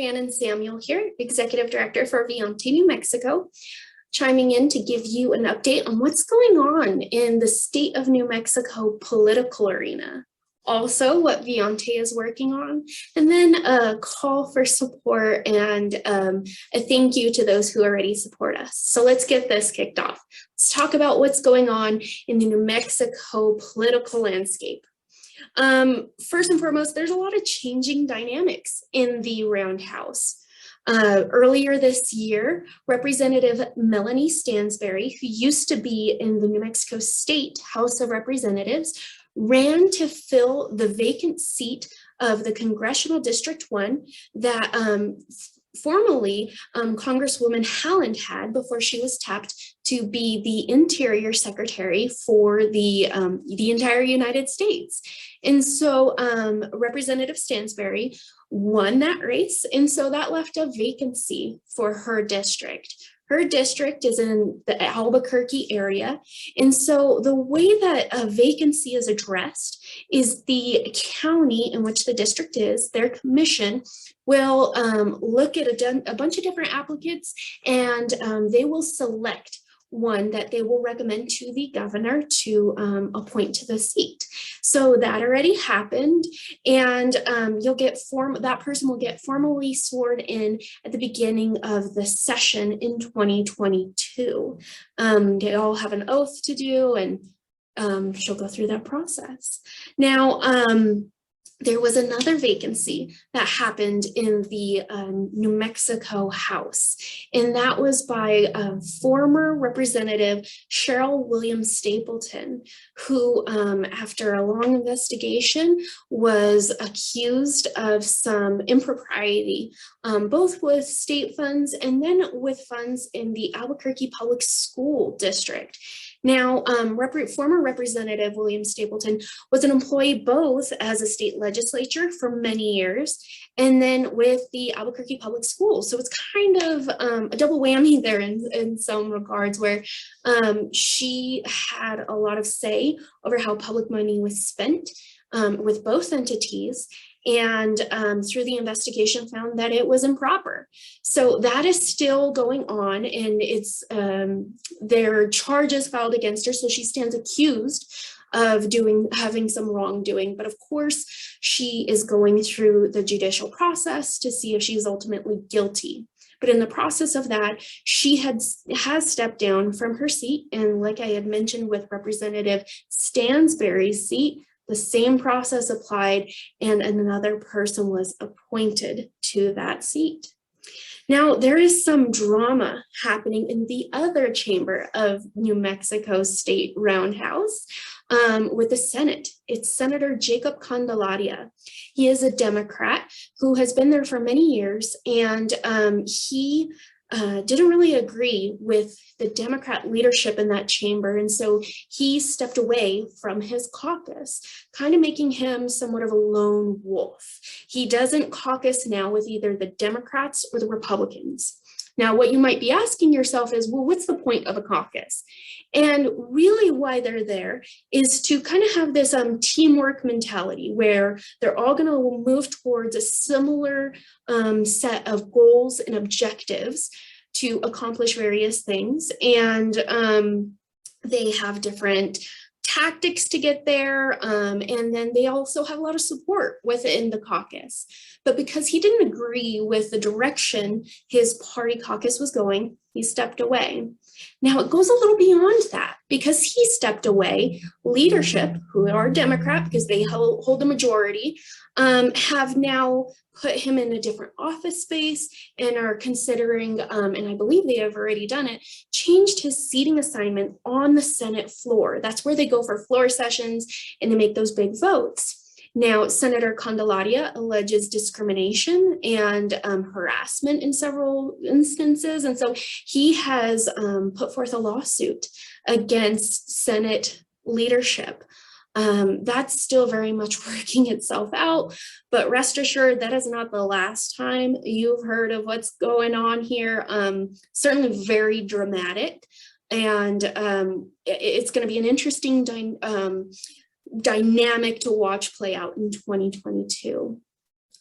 Rhiannon Samuel here, Executive Director for Viante, New Mexico, chiming in to give you an update on what's going on in the state of New Mexico political arena. Also, what Viante is working on, and then a call for support and a thank you to those who already support us. So let's get this kicked off. Let's talk about what's going on in the New Mexico political landscape. First and foremost, there's a lot of changing dynamics in the Roundhouse. Earlier this year, Representative Melanie Stansberry, who used to be in the New Mexico State House of Representatives, ran to fill the vacant seat of the Congressional District 1 that formerly Congresswoman Halland had before she was tapped to be the Interior Secretary for the entire United States. And so Representative Stansberry won that race, and so that left a vacancy for her district. Her district is in the Albuquerque area, and so the way that a vacancy is addressed is the county in which the district is, their commission, will look at a bunch of different applicants, and they will select one that they will recommend to the governor to appoint to the seat. So that already happened, and that person will get formally sworn in at the beginning of the session in 2022. They all have an oath to do, and she'll go through that process. Now, there was another vacancy that happened in the New Mexico House, and that was by former Representative Cheryl Williams Stapleton, who, after a long investigation, was accused of some impropriety, both with state funds and then with funds in the Albuquerque Public School District. Now, former Representative William Stapleton was an employee both as a state legislature for many years and then with the Albuquerque Public Schools. So it's kind of a double whammy there in some regards, where she had a lot of say over how public money was spent with both entities, and through the investigation found that it was improper. So that is still going on, and it's there are charges filed against her, so she stands accused of having some wrongdoing. But of course, she is going through the judicial process to see if she's ultimately guilty. But in the process of that, she has stepped down from her seat, and like I had mentioned with Representative Stansberry's seat, the same process applied, and another person was appointed to that seat. Now, there is some drama happening in the other chamber of New Mexico State Roundhouse with the Senate. It's Senator Jacob Candelaria. He is a Democrat who has been there for many years, and he didn't really agree with the Democrat leadership in that chamber, and so he stepped away from his caucus, kind of making him somewhat of a lone wolf. He doesn't caucus now with either the Democrats or the Republicans. Now, what you might be asking yourself is, well, what's the point of a caucus? And really why they're there is to kind of have this teamwork mentality where they're all going to move towards a similar set of goals and objectives to accomplish various things. And they have different tactics to get there, and then they also have a lot of support within the caucus. But because he didn't agree with the direction his party caucus was going, he stepped away. Now, it goes a little beyond that. Because he stepped away, leadership, who are Democrat because they hold the majority, have now put him in a different office space and are considering, and I believe they have already done it, changed his seating assignment on the Senate floor. That's where they go for floor sessions and they make those big votes. Now, Senator Candelaria alleges discrimination and harassment in several instances, and so he has put forth a lawsuit against Senate leadership. That's still very much working itself out, but rest assured that is not the last time you've heard of what's going on here. Certainly very dramatic, and it's going to be an interesting dynamic to watch play out in 2022.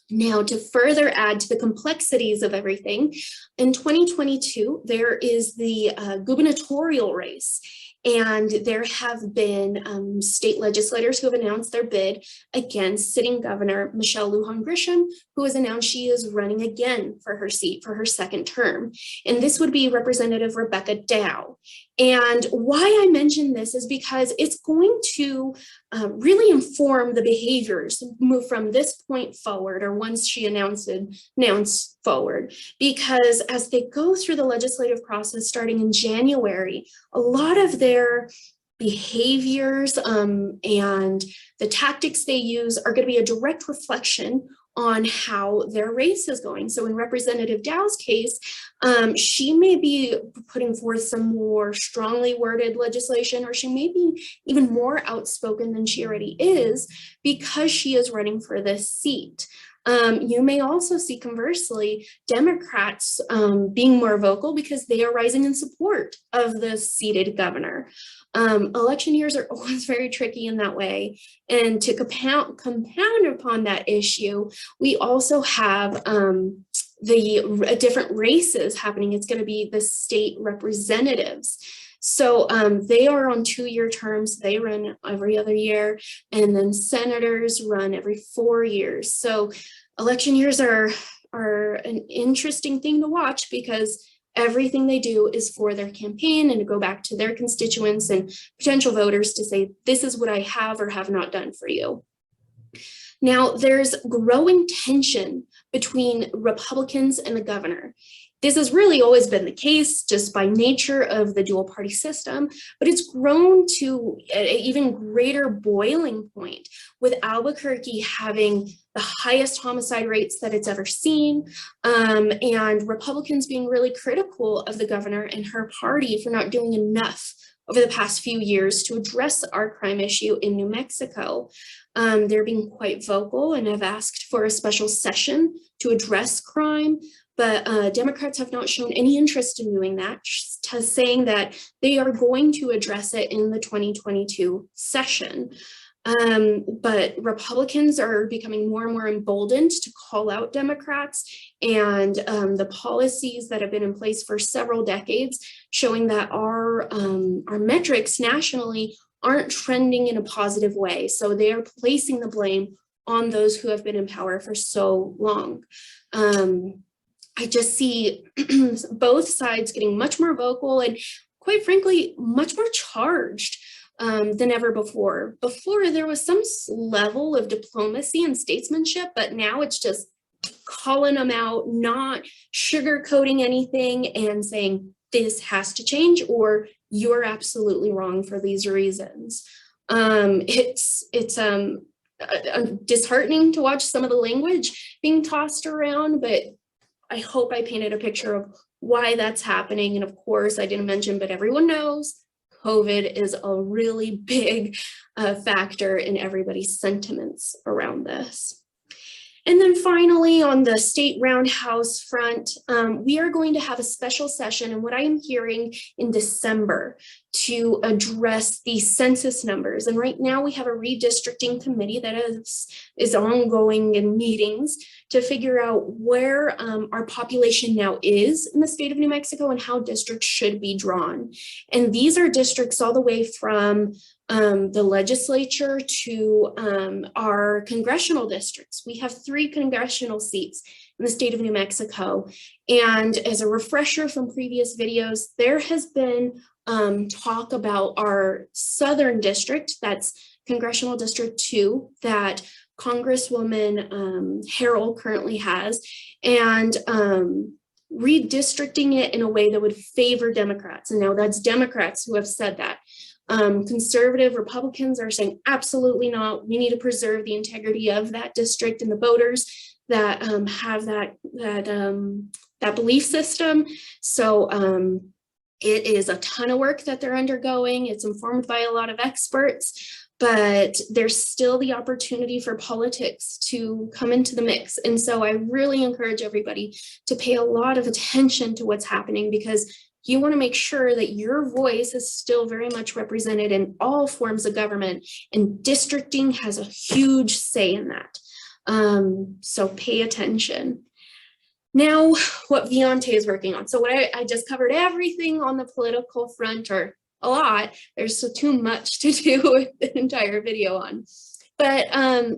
Now, to further add to the complexities of everything, in 2022, there is the gubernatorial race. And there have been state legislators who have announced their bid against sitting Governor Michelle Lujan Grisham, who has announced she is running again for her seat for her second term. And this would be Representative Rebecca Dow. And why I mention this is because it's going to really inform the behaviors move from this point forward, or once she announced forward, because as they go through the legislative process starting in January, a lot of their behaviors and the tactics they use are going to be a direct reflection on how their race is going. So in Representative Dow's case, she may be putting forth some more strongly worded legislation, or she may be even more outspoken than she already is because she is running for this seat. You may also see, conversely, Democrats being more vocal because they are rising in support of the seated governor. Election years are always very tricky in that way. And to compound upon that issue, we also have the different races happening. It's going to be the state representatives. So they are on 2-year terms. They run every other year, and then senators run every 4 years. So election years are an interesting thing to watch because everything they do is for their campaign and to go back to their constituents and potential voters to say, this is what I have or have not done for you. Now, there's growing tension between Republicans and the governor. This has really always been the case just by nature of the dual party system, but it's grown to an even greater boiling point with Albuquerque having the highest homicide rates that it's ever seen, and Republicans being really critical of the governor and her party for not doing enough over the past few years to address our crime issue in New Mexico. They're being quite vocal and have asked for a special session to address crime. But Democrats have not shown any interest in doing that, saying that they are going to address it in the 2022 session. But Republicans are becoming more and more emboldened to call out Democrats and the policies that have been in place for several decades, showing that our metrics nationally aren't trending in a positive way. So they are placing the blame on those who have been in power for so long. I just see both sides getting much more vocal and, quite frankly, much more charged than ever before. Before, there was some level of diplomacy and statesmanship, but now it's just calling them out, not sugarcoating anything and saying, this has to change, or you're absolutely wrong for these reasons. It's disheartening to watch some of the language being tossed around, but I hope I painted a picture of why that's happening. And of course, I didn't mention, but everyone knows COVID is a really big factor in everybody's sentiments around this. And then finally, on the state roundhouse front, we are going to have a special session, and what I am hearing in December, to address the census numbers. And right now we have a redistricting committee that is ongoing in meetings to figure out where our population now is in the state of New Mexico and how districts should be drawn. And these are districts all the way from the legislature to our congressional districts. We have 3 congressional seats in the state of New Mexico. And as a refresher from previous videos, there has been talk about our southern district, that's Congressional District 2, that Congresswoman Harrell currently has, and redistricting it in a way that would favor Democrats. And now that's Democrats who have said that. Conservative Republicans are saying absolutely not. We need to preserve the integrity of that district and the voters that have that belief system. So it is a ton of work that they're undergoing. It's informed by a lot of experts, but there's still the opportunity for politics to come into the mix. And so I really encourage everybody to pay a lot of attention to what's happening, because you want to make sure that your voice is still very much represented in all forms of government, and districting has a huge say in that. So pay attention. Now, what Viante is working on. So what I just covered everything on the political front, or a lot. There's so too much to do with the entire video on. But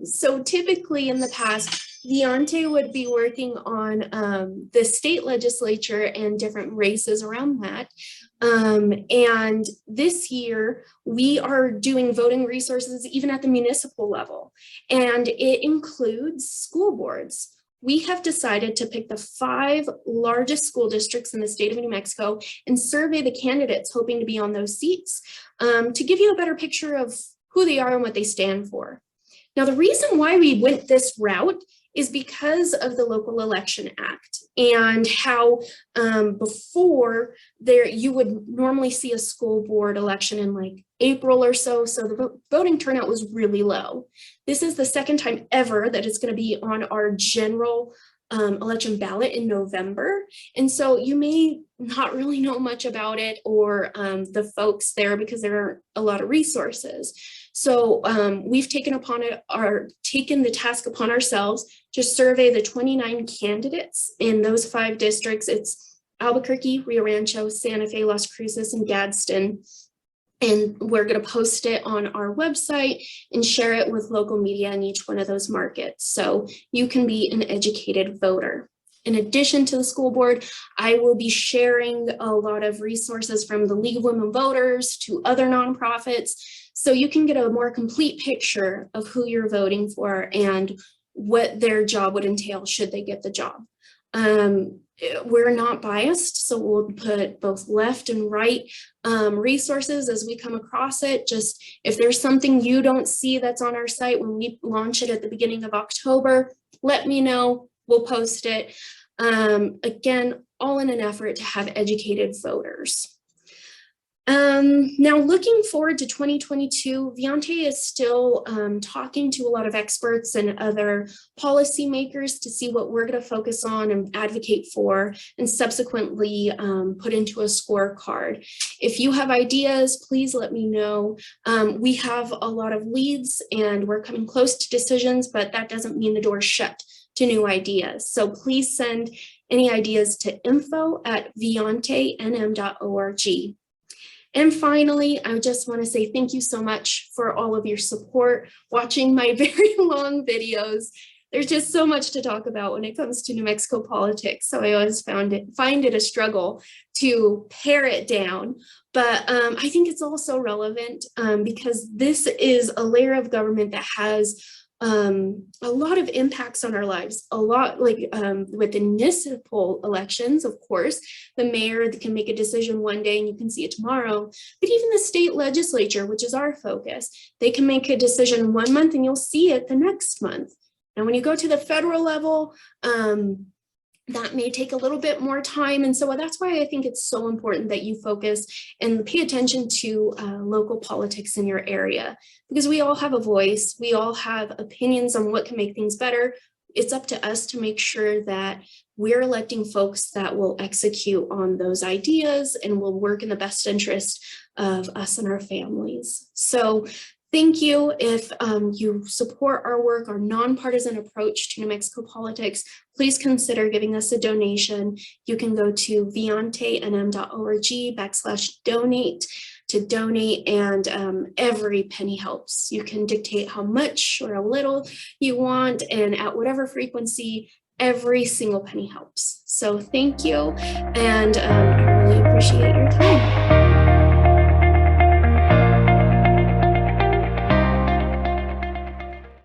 so typically in the past, Viante would be working on the state legislature and different races around that. And this year, we are doing voting resources even at the municipal level, and it includes school boards. We have decided to pick the 5 largest school districts in the state of New Mexico and survey the candidates hoping to be on those seats to give you a better picture of who they are and what they stand for. Now, the reason why we went this route is because of the Local Election Act and how before there you would normally see a school board election in like April or so the voting turnout was really low. This is the second time ever that it's going to be on our general election ballot in November. And so you may not really know much about it or the folks there because there aren't a lot of resources. So we've taken the task upon ourselves to survey the 29 candidates in those 5 districts. It's Albuquerque, Rio Rancho, Santa Fe, Las Cruces, and Gadsden. And we're going to post it on our website and share it with local media in each one of those markets, so you can be an educated voter. In addition to the school board, I will be sharing a lot of resources from the League of Women Voters to other nonprofits, so you can get a more complete picture of who you're voting for and what their job would entail should they get the job. We're not biased, so we'll put both left and right resources as we come across it. Just if there's something you don't see that's on our site when we launch it at the beginning of October, let me know, we'll post it. Again, all in an effort to have educated voters. Now, looking forward to 2022, Viante is still talking to a lot of experts and other policymakers to see what we're going to focus on and advocate for, and subsequently put into a scorecard. If you have ideas, please let me know. We have a lot of leads and we're coming close to decisions, but that doesn't mean the door's shut to new ideas. So please send any ideas to info@viantenm.org. And finally, I just want to say thank you so much for all of your support, watching my very long videos. There's just so much to talk about when it comes to New Mexico politics, so I always find it a struggle to pare it down. But I think it's also relevant because this is a layer of government that has a lot of impacts on our lives, a lot like with the municipal elections, of course, the mayor can make a decision one day and you can see it tomorrow, but even the state legislature, which is our focus, they can make a decision one month and you'll see it the next month. And when you go to the federal level, that may take a little bit more time. And so that's why I think it's so important that you focus and pay attention to local politics in your area, because we all have a voice. We all have opinions on what can make things better. It's up to us to make sure that we're electing folks that will execute on those ideas and will work in the best interest of us and our families. So thank you. If you support our work, our nonpartisan approach to New Mexico politics, please consider giving us a donation. You can go to viantenm.org/donate to donate, and every penny helps. You can dictate how much or how little you want, and at whatever frequency, every single penny helps. So thank you, and I really appreciate your time.